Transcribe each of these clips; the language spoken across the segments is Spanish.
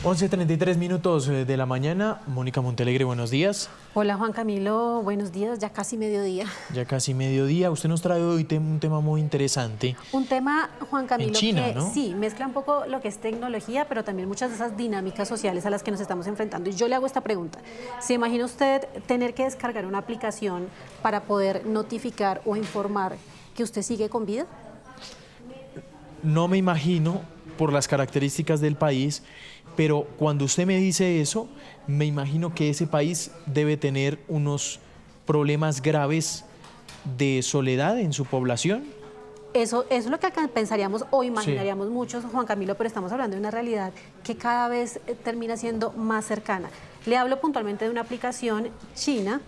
11:33 de la mañana. Mónica Montealegre, buenos días. Hola Juan Camilo, buenos días, ya casi mediodía. Ya casi mediodía. Usted nos trae hoy un tema muy interesante. Un tema, Juan Camilo, en China, que ¿no? sí, mezcla un poco lo que es tecnología, pero también muchas de esas dinámicas sociales a las que nos estamos enfrentando. Y yo le hago esta pregunta. ¿Se imagina usted tener que descargar una aplicación para poder notificar o informar que usted sigue con vida? No me imagino por las características del país, pero cuando usted me dice eso, me imagino que ese país debe tener unos problemas graves de soledad en su población. Eso es lo que pensaríamos o imaginaríamos muchos, Juan Camilo, pero estamos hablando de una realidad que cada vez termina siendo más cercana. Le hablo puntualmente de una aplicación china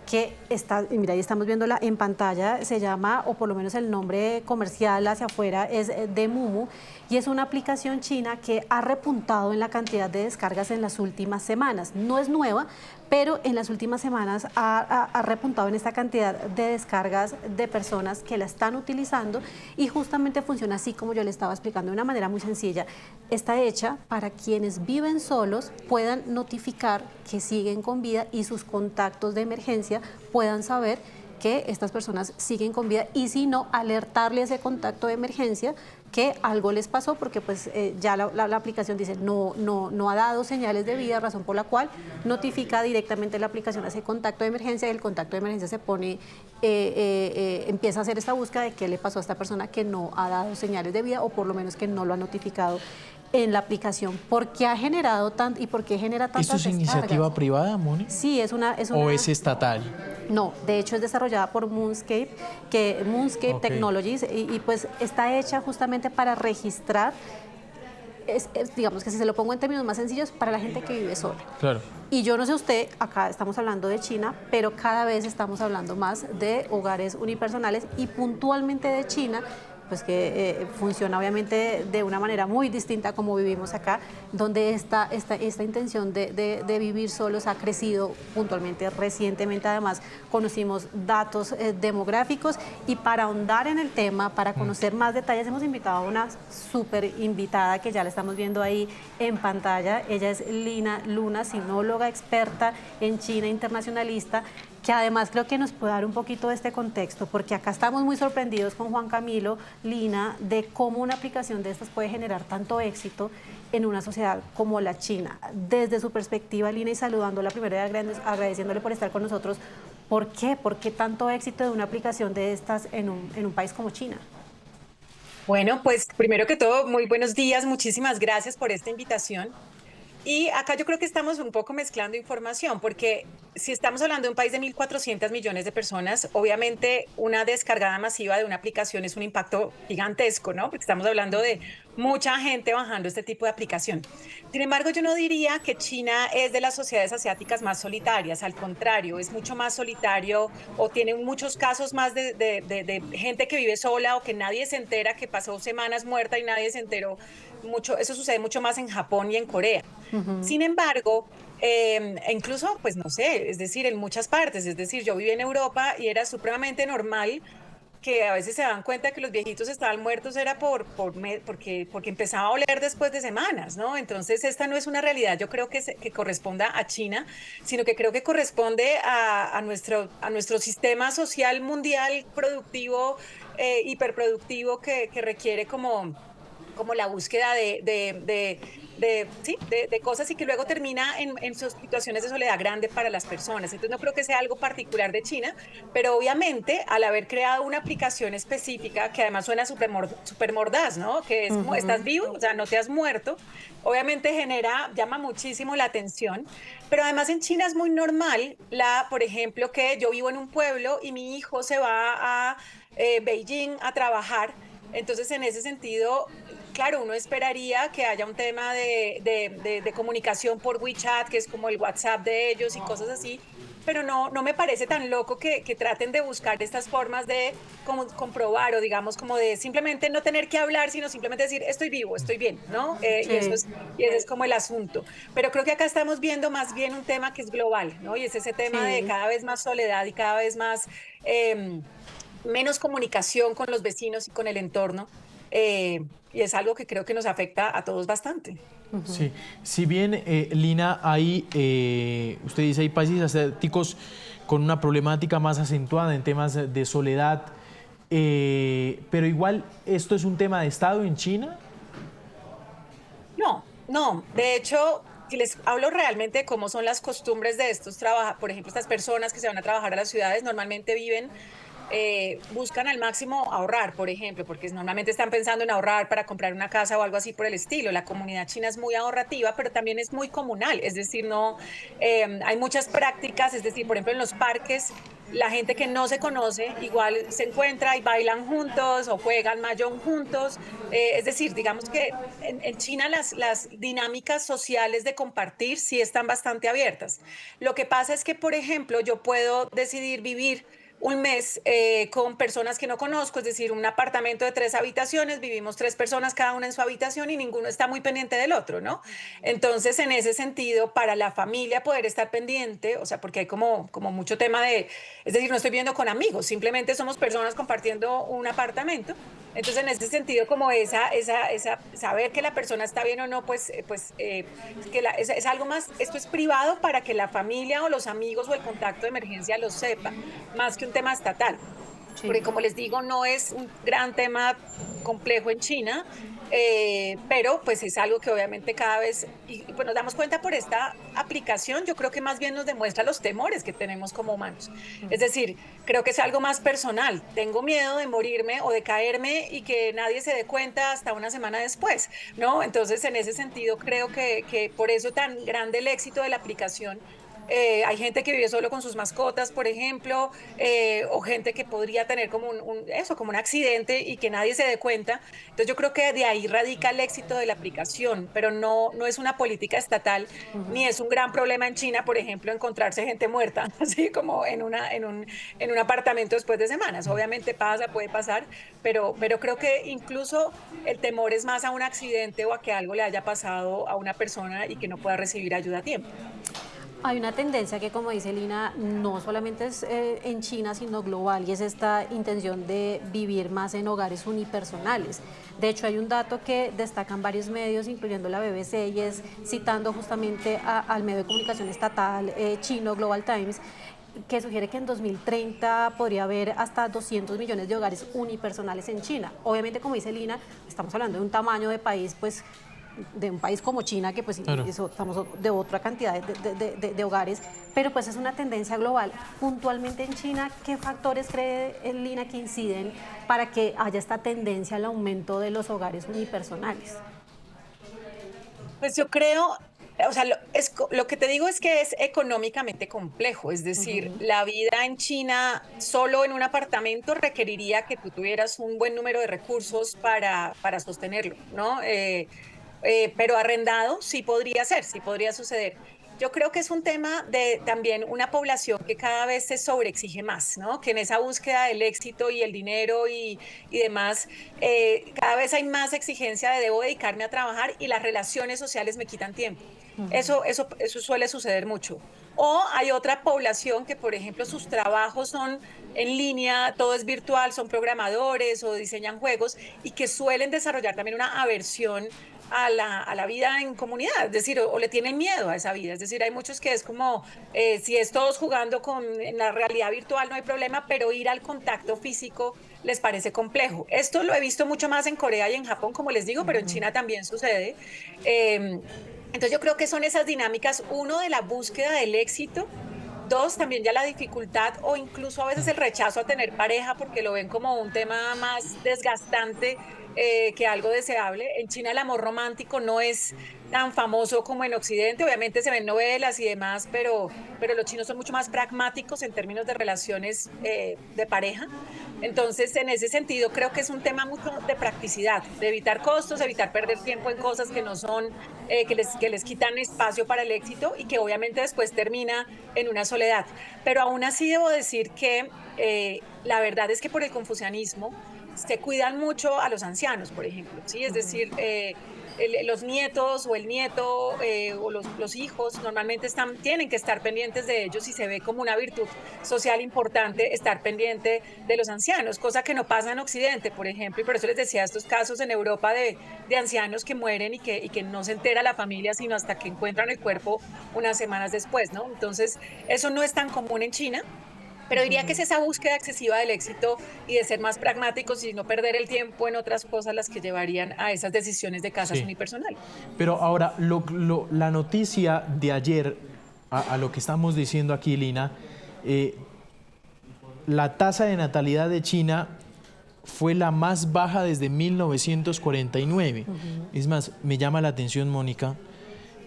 que está, y mira, ahí estamos viéndola en pantalla, se llama, o por lo menos el nombre comercial hacia afuera es Demumu, y es una aplicación china que ha repuntado en la cantidad de descargas en las últimas semanas. No es nueva, pero en las últimas semanas ha repuntado en esta cantidad de descargas de personas que la están utilizando, y justamente funciona así como yo le estaba explicando, de una manera muy sencilla. Está hecha para quienes viven solos puedan notificar que siguen con vida y sus contactos de emergencia puedan saber que estas personas siguen con vida, y si no, alertarle a ese contacto de emergencia que algo les pasó, porque pues ya la aplicación dice no ha dado señales de vida, razón por la cual notifica directamente la aplicación a ese contacto de emergencia, y el contacto de emergencia se pone, empieza a hacer esta búsqueda de qué le pasó a esta persona que no ha dado señales de vida, o por lo menos que no lo ha notificado en la aplicación. ¿Por qué ha generado tanto y por qué genera tantas ¿Esto es descargas? iniciativa privada, Moni? Sí, es una... ¿O es estatal? No, de hecho es desarrollada por Moonscape, Okay. Technologies, y pues está hecha justamente para registrar, digamos que si se lo pongo en términos más sencillos, para la gente que vive sola. Claro. Y yo no sé usted, acá estamos hablando de China, pero cada vez estamos hablando más de hogares unipersonales, y puntualmente de China, pues que funciona obviamente de una manera muy distinta a como vivimos acá, donde esta intención de vivir solos ha crecido puntualmente recientemente. Además, conocimos datos demográficos, y para ahondar en el tema, para conocer más detalles, hemos invitado a una súper invitada que ya la estamos viendo ahí en pantalla. Ella es Lina Luna, sinóloga experta en China, internacionalista, que además creo que nos puede dar un poquito de este contexto, porque acá estamos muy sorprendidos con Juan Camilo, Lina, de cómo una aplicación de estas puede generar tanto éxito en una sociedad como la China. Desde su perspectiva, Lina, y saludándola primero y agradeciéndole por estar con nosotros, ¿por qué? ¿Por qué tanto éxito de una aplicación de estas en un país como China? Bueno, pues primero que todo, muy buenos días, muchísimas gracias por esta invitación. Y acá yo creo que estamos un poco mezclando información, porque si estamos hablando de un país de 1.400 millones de personas, obviamente una descargada masiva de una aplicación es un impacto gigantesco, ¿no? Porque estamos hablando de mucha gente bajando este tipo de aplicación. Sin embargo, yo no diría que China es de las sociedades asiáticas más solitarias, al contrario, es mucho más solitario, o tiene muchos casos más de gente que vive sola, o que nadie se entera, que pasó semanas muerta y nadie se enteró. Mucho, eso sucede mucho más en Japón y en Corea. Sin embargo, incluso, pues no sé, es decir, en muchas partes, es decir, yo viví en Europa y era supremamente normal que a veces se dan cuenta que los viejitos estaban muertos, era porque empezaba a oler después de semanas, ¿no? Entonces, esta no es una realidad, yo creo que corresponda a China, sino que creo que corresponde a nuestro sistema social mundial productivo, hiperproductivo, que requiere como la búsqueda de cosas, y que luego termina en situaciones de soledad grande para las personas. Entonces no creo que sea algo particular de China, pero obviamente al haber creado una aplicación específica, que además suena súper mordaz, ¿no? Que es como, estás vivo, o sea, no te has muerto, obviamente llama muchísimo la atención, pero además en China es muy normal, por ejemplo, que yo vivo en un pueblo y mi hijo se va a Beijing a trabajar. Entonces, en ese sentido, claro, uno esperaría que haya un tema de comunicación por WeChat, que es como el WhatsApp de ellos y cosas así, pero no me parece tan loco que traten de buscar estas formas de comprobar, o digamos como de simplemente no tener que hablar, sino simplemente decir estoy vivo, estoy bien, ¿no? Sí. Y ese es como el asunto. Pero creo que acá estamos viendo más bien un tema que es global, ¿no? Y es ese tema de Sí. cada vez más soledad y cada vez más... menos comunicación con los vecinos y con el entorno. y es algo que creo que nos afecta a todos bastante. Sí, si bien, Lina, hay, usted dice, hay países asiáticos con una problemática más acentuada en temas de soledad, pero igual, ¿esto es un tema de Estado en China? No, no, de hecho, si les hablo realmente de cómo son las costumbres de estos trabajadores, por ejemplo, estas personas que se van a trabajar a las ciudades normalmente viven, buscan al máximo ahorrar, por ejemplo, porque normalmente están pensando en ahorrar para comprar una casa o algo así por el estilo. La comunidad china es muy ahorrativa, pero también es muy comunal, es decir, no, hay muchas prácticas, es decir, por ejemplo, en los parques, la gente que no se conoce igual se encuentra y bailan juntos o juegan mahjong juntos. Es decir, digamos que en China las dinámicas sociales de compartir sí están bastante abiertas. Lo que pasa es que, por ejemplo, yo puedo decidir vivir un mes con personas que no conozco, es decir, un apartamento de 3 habitaciones, vivimos 3 personas cada una en su habitación y ninguno está muy pendiente del otro, ¿no? Entonces, en ese sentido, para la familia poder estar pendiente, o sea, porque hay como mucho tema de, es decir, no estoy viendo con amigos, simplemente somos personas compartiendo un apartamento. Entonces, en ese sentido, como saber que la persona está bien o no, es algo más, esto es privado para que la familia o los amigos o el contacto de emergencia lo sepa, más que un tema estatal. Sí. Porque como les digo, no es un gran tema complejo en China, pero pues es algo que obviamente cada vez, y pues nos damos cuenta por esta aplicación, yo creo que más bien nos demuestra los temores que tenemos como humanos. Es decir, creo que es algo más personal. Tengo miedo de morirme o de caerme y que nadie se dé cuenta hasta una semana después, ¿no? Entonces, en ese sentido, creo que por eso tan grande el éxito de la aplicación. Hay gente que vive solo con sus mascotas, por ejemplo, o gente que podría tener como como un accidente y que nadie se dé cuenta. Entonces yo creo que de ahí radica el éxito de la aplicación, pero no es una política estatal, ni es un gran problema en China, por ejemplo, encontrarse gente muerta, así como en un apartamento después de semanas. Obviamente pasa, puede pasar, pero creo que incluso el temor es más a un accidente o a que algo le haya pasado a una persona y que no pueda recibir ayuda a tiempo. Hay una tendencia que, como dice Lina, no solamente es en China, sino global, y es esta intención de vivir más en hogares unipersonales. De hecho, hay un dato que destacan varios medios, incluyendo la BBC, y es citando justamente al medio de comunicación estatal chino, Global Times, que sugiere que en 2030 podría haber hasta 200 millones de hogares unipersonales en China. Obviamente, como dice Lina, estamos hablando de un tamaño de país, pues, de un país como China, que pues Claro. estamos de otra cantidad de hogares, pero pues es una tendencia global. Puntualmente en China, ¿qué factores cree Lina que inciden para que haya esta tendencia al aumento de los hogares unipersonales? Pues yo creo, o sea, lo que te digo es que es económicamente complejo, es decir, la vida en China solo en un apartamento requeriría que tú tuvieras un buen número de recursos para sostenerlo, ¿no? Pero arrendado sí podría ser, sí podría suceder. Yo creo que es un tema de también una población que cada vez se sobreexige más, ¿no? Que en esa búsqueda del éxito y el dinero y demás, cada vez hay más exigencia de debo dedicarme a trabajar y las relaciones sociales me quitan tiempo. Eso suele suceder mucho. O hay otra población que, por ejemplo, sus trabajos son en línea, todo es virtual, son programadores o diseñan juegos y que suelen desarrollar también una aversión a la vida en comunidad, es decir, o le tienen miedo a esa vida. Es decir, hay muchos que es como, si es todos jugando en la realidad virtual no hay problema, pero ir al contacto físico les parece complejo. Esto lo he visto mucho más en Corea y en Japón, como les digo, pero en China también sucede. Entonces yo creo que son esas dinámicas, uno, de la búsqueda del éxito. Dos, también ya la dificultad o incluso a veces el rechazo a tener pareja porque lo ven como un tema más desgastante que algo deseable. En China el amor romántico no es tan famoso como en Occidente, obviamente se ven novelas y demás, pero los chinos son mucho más pragmáticos en términos de relaciones de pareja. Entonces, en ese sentido, creo que es un tema mucho de practicidad, de evitar costos, evitar perder tiempo en cosas que no son, que les quitan espacio para el éxito y que obviamente después termina en una soledad. Pero aún así debo decir que la verdad es que por el confucianismo se cuidan mucho a los ancianos, por ejemplo, ¿sí? Es decir, los nietos o el nieto o los hijos normalmente tienen que estar pendientes de ellos y se ve como una virtud social importante estar pendiente de los ancianos, cosa que no pasa en Occidente, por ejemplo, y por eso les decía estos casos en Europa de ancianos que mueren y que no se entera la familia sino hasta que encuentran el cuerpo unas semanas después, ¿no? Entonces, eso no es tan común en China. Pero diría que es esa búsqueda excesiva del éxito y de ser más pragmáticos y no perder el tiempo en otras cosas las que llevarían a esas decisiones de casas Sí. unipersonales. Pero ahora, la noticia de ayer, a lo que estamos diciendo aquí, Lina, la tasa de natalidad de China fue la más baja desde 1949. Es más, me llama la atención, Mónica,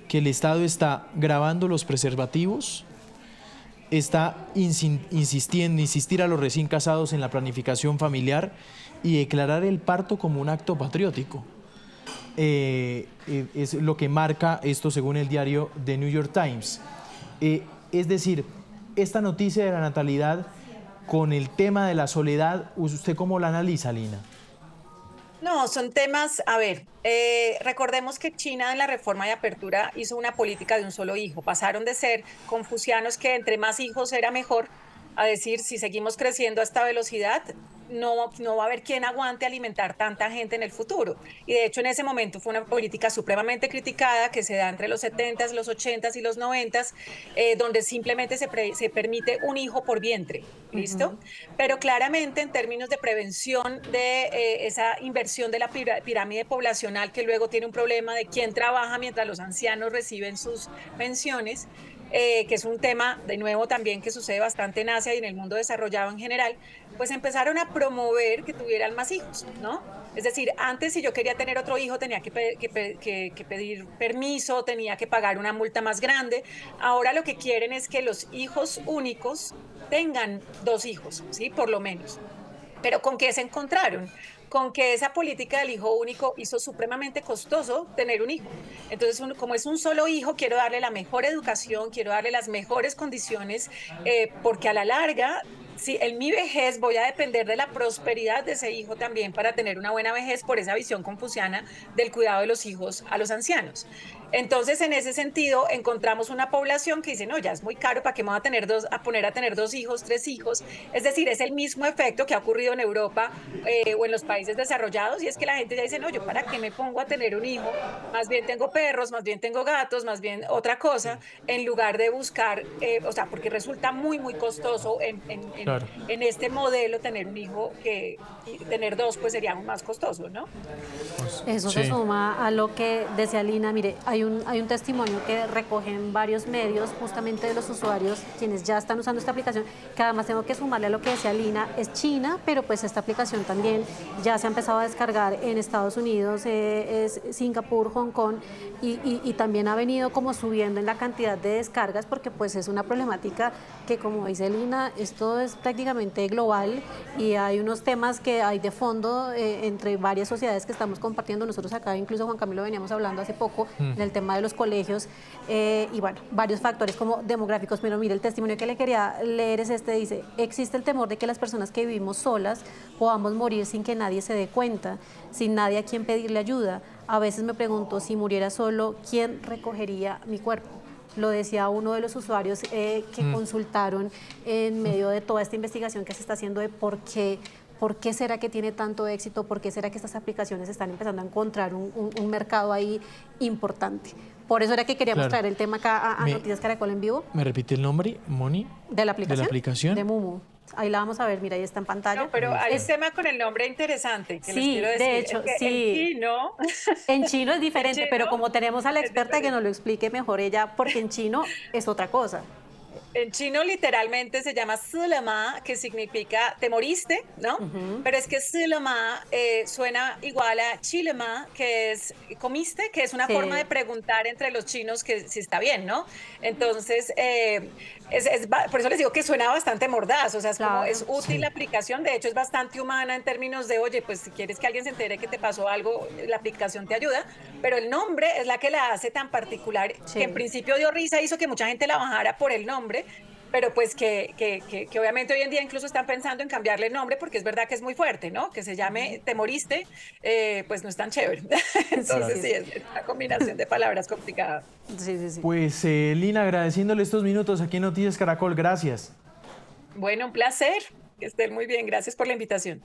que el Estado está grabando los preservativos, está insistir a los recién casados en la planificación familiar y declarar el parto como un acto patriótico. Es lo que marca esto según el diario The New York Times. Es decir, esta noticia de la natalidad con el tema de la soledad, ¿usted cómo la analiza, Lina? No, son temas, a ver, recordemos que China en la reforma y apertura hizo una política de un solo hijo. Pasaron de ser confucianos que entre más hijos era mejor, a decir, si seguimos creciendo a esta velocidad, no va a haber quien aguante alimentar tanta gente en el futuro. Y de hecho en ese momento fue una política supremamente criticada que se da entre los 70s, los 80s y los 90s, donde simplemente se permite un hijo por vientre, ¿listo? Pero claramente en términos de prevención de esa inversión de la pirámide poblacional que luego tiene un problema de quién trabaja mientras los ancianos reciben sus pensiones, que es un tema, de nuevo, también que sucede bastante en Asia y en el mundo desarrollado en general, pues empezaron a promover que tuvieran más hijos, ¿no? Es decir, antes si yo quería tener otro hijo tenía que pedir permiso, tenía que pagar una multa más grande. Ahora lo que quieren es que los hijos únicos tengan 2 hijos, ¿sí? Por lo menos. Pero ¿con qué se encontraron? Con que esa política del hijo único hizo supremamente costoso tener un hijo. Entonces, como es un solo hijo, quiero darle la mejor educación, quiero darle las mejores condiciones, porque a la larga, si en mi vejez voy a depender de la prosperidad de ese hijo también para tener una buena vejez por esa visión confuciana del cuidado de los hijos a los ancianos. Entonces, en ese sentido, encontramos una población que dice, no, ya es muy caro, ¿para qué me voy a poner a tener 2 hijos, 3 hijos? Es decir, es el mismo efecto que ha ocurrido en Europa o en los países desarrollados, y es que la gente ya dice, no, yo para qué me pongo a tener un hijo, más bien tengo perros, más bien tengo gatos, más bien otra cosa, en lugar de buscar, o sea, porque resulta muy, muy costoso Claro. en este modelo tener un hijo, y tener 2 pues sería aún más costoso, ¿no? Eso Sí. se suma a lo que decía Lina. Mire, hay un testimonio que recogen varios medios justamente de los usuarios quienes ya están usando esta aplicación, que además tengo que sumarle a lo que decía Lina, es China, pero pues esta aplicación también ya se ha empezado a descargar en Estados Unidos, es Singapur, Hong Kong, y también ha venido como subiendo en la cantidad de descargas porque pues es una problemática que, como dice Lina, esto es prácticamente global y hay unos temas que hay de fondo entre varias sociedades que estamos compartiendo. Nosotros acá, incluso Juan Camilo, veníamos hablando hace poco del tema de los colegios y bueno, varios factores como demográficos. Pero mire, el testimonio que le quería leer es este, dice: existe el temor de que las personas que vivimos solas podamos morir sin que nadie se dé cuenta, sin nadie a quien pedirle ayuda. A veces me pregunto, si muriera solo, ¿quién recogería mi cuerpo? Lo decía uno de los usuarios que consultaron en medio de toda esta investigación que se está haciendo de por qué será que tiene tanto éxito, por qué será que estas aplicaciones están empezando a encontrar un mercado ahí importante. Por eso era que queríamos traer el tema acá a Noticias Caracol en vivo. ¿Me repite el nombre, Moni? ¿De la aplicación? ¿De la aplicación? De Mumu. Ahí la vamos a ver, mira, ahí está en pantalla. No, pero hay un tema con el nombre interesante que les Sí, quiero decir. de hecho, es que sí. en chino, En chino es diferente, chino pero como tenemos a la es experta que diferente. nos lo explique mejor ella, porque en chino es otra cosa. En chino literalmente se llama Sulema, que significa te moriste, ¿no? Pero es que Sulema suena igual a Chilema, que es comiste, que es una Sí. forma de preguntar entre los chinos que si está bien, ¿no? Entonces, por eso les digo que suena bastante mordaz, o sea, Claro. es útil la aplicación, de hecho es bastante humana en términos de, oye, pues si quieres que alguien se entere que te pasó algo, la aplicación te ayuda, pero el nombre es la que la hace tan particular, Sí. que en principio dio risa, hizo que mucha gente la bajara por el nombre, pero pues que obviamente hoy en día incluso están pensando en cambiarle el nombre porque es verdad que es muy fuerte, ¿no? Que se llame Te moriste, pues no es tan chévere. Entonces sí, es una combinación de palabras complicada. Sí, sí, sí. Pues Lina, agradeciéndole estos minutos aquí en Noticias Caracol, gracias. Bueno, un placer. Que estén muy bien. Gracias por la invitación.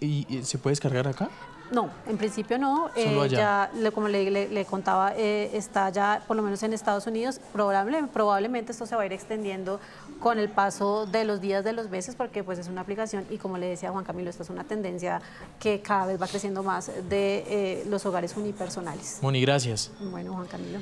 ¿Y se puede descargar acá? No, en principio no. Solo allá. Ya, como le contaba, está ya, por lo menos en Estados Unidos, probablemente esto se va a ir extendiendo con el paso de los días, de los meses, porque pues es una aplicación y como le decía Juan Camilo, esta es una tendencia que cada vez va creciendo más de los hogares unipersonales. Moni, gracias. Bueno, Juan Camilo.